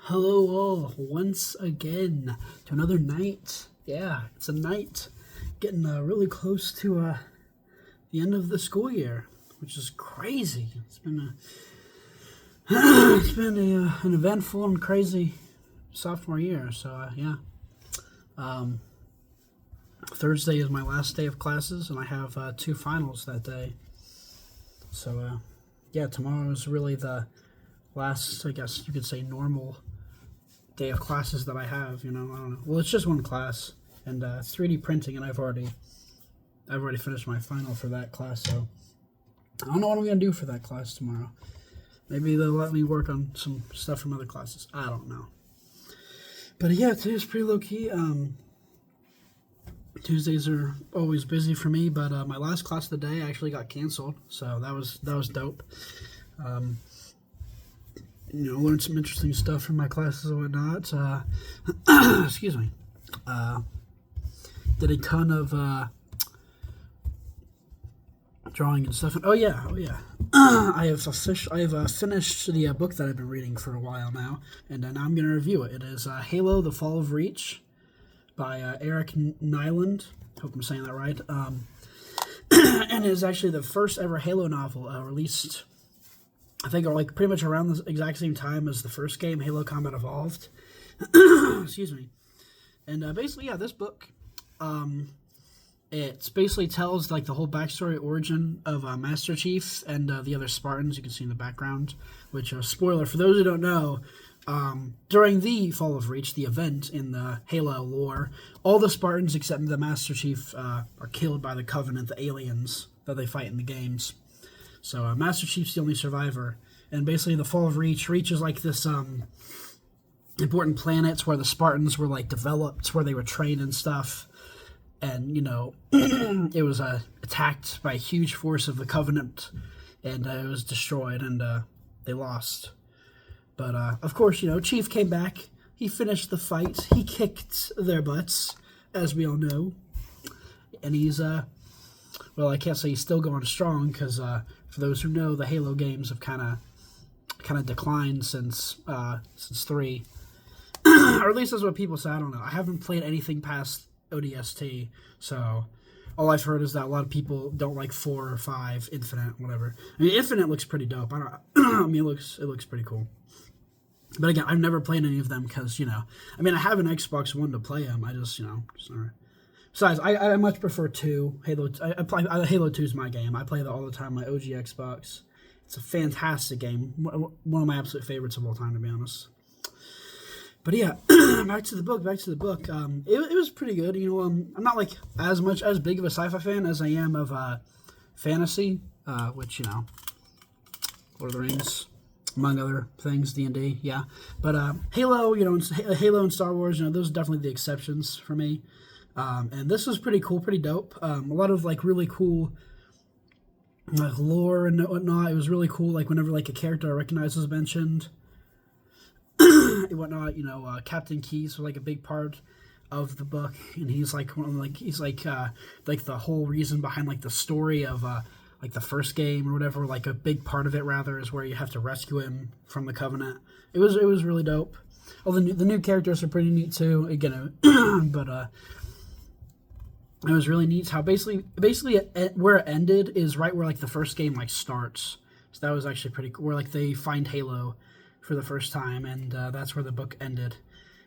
Hello all, once again to another night. Yeah, it's a night getting really close to the end of the school year, which is crazy. It's been an eventful and crazy sophomore year. So yeah, um, Thursday is my last day of classes, and I have two finals that day. So yeah, tomorrow is really the last, I guess you could say, normal day of classes that I have. I don't know. Well, it's just one class, and it's 3D printing, and I've already finished my final for that class. So I don't know what I'm gonna do for that class tomorrow. Maybe they'll let me work on some stuff from other classes. I don't know. But yeah, today's pretty low key. Tuesdays are always busy for me, but my last class of the day actually got canceled, so that was dope. Learned some interesting stuff from my classes and whatnot. Excuse me. Did a ton of drawing and stuff. Oh yeah. I have finished the book that I've been reading for a while now, and now I'm going to review it. It is Halo: The Fall of Reach by Eric Nyland. Hope I'm saying that right. And it is actually the first ever Halo novel released, I think, are like pretty much around the exact same time as the first game, Halo Combat Evolved. Excuse me. And basically, yeah, this book, it basically tells like the whole backstory origin of Master Chief and the other Spartans you can see in the background. Which, spoiler for those who don't know, during the Fall of Reach, the event in the Halo lore, all the Spartans except the Master Chief are killed by the Covenant, the aliens that they fight in the games. So Master Chief's the only survivor, and basically the Fall of Reach is like this important planets where the Spartans were like developed, where they were trained and stuff, and it was attacked by a huge force of the Covenant, and it was destroyed, and they lost. But of course, Chief came back. He finished the fight. He kicked their butts, as we all know, and he's well, I can't say he's still going strong because, for those who know, the Halo games have kind of declined since 3, or at least that's what people say. I don't know. I haven't played anything past ODST, so all I've heard is that a lot of people don't like 4 or 5, Infinite, whatever. I mean, Infinite looks pretty dope. I mean, it looks pretty cool. But again, I've never played any of them because I mean, I have an Xbox One to play them. I just never. Besides, I much prefer 2. Halo 2 is my game. I play that all the time on my OG Xbox. It's a fantastic game. One of my absolute favorites of all time, to be honest. But yeah, back to the book. It was pretty good. I'm not like as big of a sci-fi fan as I am of fantasy, which, Lord of the Rings, among other things, D&D, yeah. But Halo, Halo and Star Wars, those are definitely the exceptions for me. And this was pretty cool, pretty dope. A lot of like really cool like lore and whatnot. It was really cool, like whenever like a character I recognize was mentioned and whatnot. Captain Keyes was like a big part of the book, and he's like the whole reason behind like the story of like the first game or whatever. Like a big part of it rather is where you have to rescue him from the Covenant. It was really dope. Well, the new characters are pretty neat too. Again, but it was really neat how basically where it ended is right where like the first game like starts. So that was actually pretty cool. Where like they find Halo for the first time, and that's where the book ended.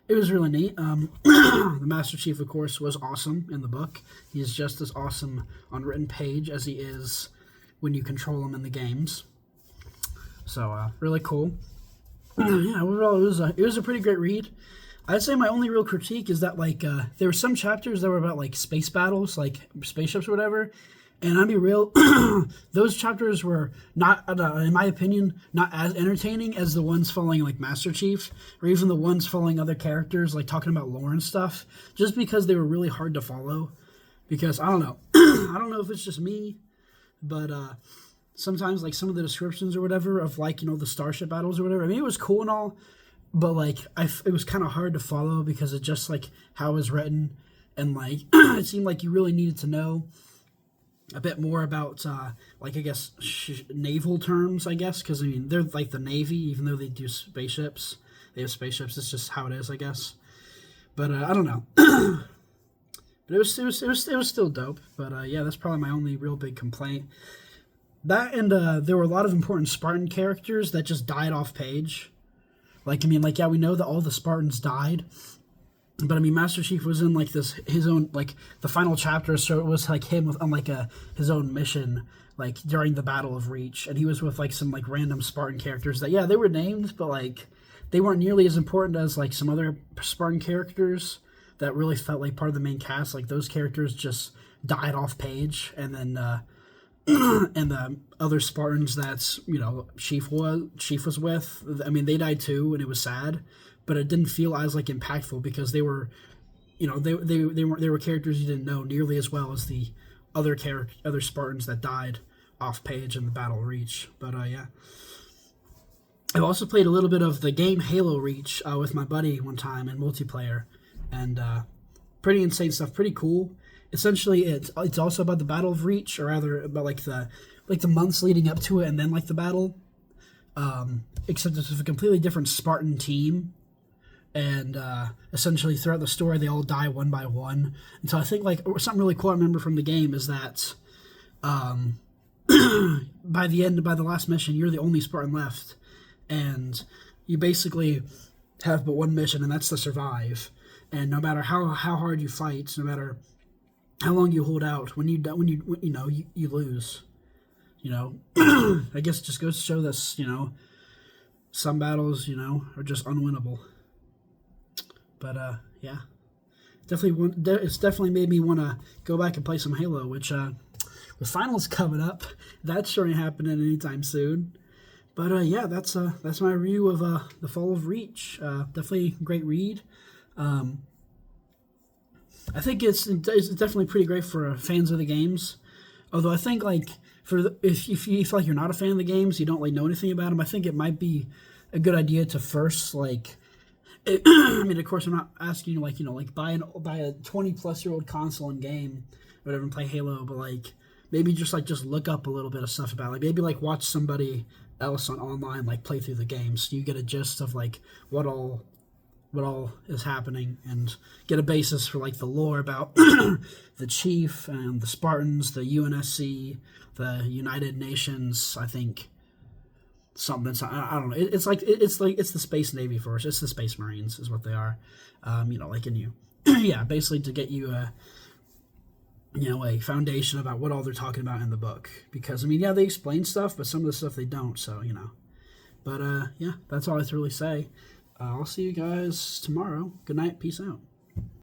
It was really neat. The Master Chief, of course, was awesome in the book. He's just as awesome on written page as he is when you control him in the games. So really cool. Yeah, overall it was a pretty great read. I'd say my only real critique is that like there were some chapters that were about like space battles, like spaceships or whatever, and I'll be real, those chapters were not, in my opinion, not as entertaining as the ones following like Master Chief, or even the ones following other characters, like talking about lore and stuff, just because they were really hard to follow. Because I don't know, I don't know if it's just me, but sometimes like some of the descriptions or whatever of like the starship battles or whatever, I mean, it was cool and all. But, like, it was kind of hard to follow because of just, like, how it was written. And, like, it seemed like you really needed to know a bit more about, like, I guess, naval terms, I guess. Because, I mean, they're, like, the Navy, even though they do spaceships. They have spaceships. It's just how it is, I guess. But I don't know. But it was still dope. But yeah, that's probably my only real big complaint. That and there were a lot of important Spartan characters that just died off page. Like, I mean, like, yeah, we know that all the Spartans died, but I mean, Master Chief was in like his own, like, the final chapter, so it was like him on like his own mission, like during the Battle of Reach, and he was with like some like random Spartan characters that, yeah, they were named, but like they weren't nearly as important as like some other Spartan characters that really felt like part of the main cast. Like those characters just died off page, and then and the other Spartans that Chief was with, I mean, they died too, and it was sad, but it didn't feel as like impactful because they were, they were characters you didn't know nearly as well as the other Spartans that died off page in the Battle of Reach. But yeah, I've also played a little bit of the game Halo Reach with my buddy one time in multiplayer, and pretty insane stuff, pretty cool. Essentially, it's also about the Battle of Reach, or rather about like the months leading up to it, and then like the battle. Except it's a completely different Spartan team, and essentially throughout the story they all die one by one. And so I think like something really cool I remember from the game is that by the last mission you're the only Spartan left, and you basically have but one mission, and that's to survive. And no matter how hard you fight, no matter how long you hold out, when you lose. I guess it just goes to show this, some battles, are just unwinnable. But yeah, it's definitely made me want to go back and play some Halo, which with finals coming up, that sure ain't happening anytime soon. But yeah, that's my review of the Fall of Reach. Definitely a great read. I think it's definitely pretty great for fans of the games. Although I think like if you feel like you're not a fan of the games, you don't like know anything about them, I think it might be a good idea to first like. I mean, of course, I'm not asking you like buy a 20-plus-year-old console and game, or whatever, and play Halo, but like maybe just look up a little bit of stuff about it. Like maybe like watch somebody else online like play through the game, so you get a gist of like what all is happening, and get a basis for like the lore about the Chief and the Spartans, the UNSC, the United Nations. I think something. I don't know. It's the Space Navy Force. It's the Space Marines is what they are. Like in you. Yeah, basically to get you a foundation about what all they're talking about in the book. Because I mean, yeah, they explain stuff, but some of the stuff they don't. So But yeah, that's all I have to really say. I'll see you guys tomorrow. Good night. Peace out.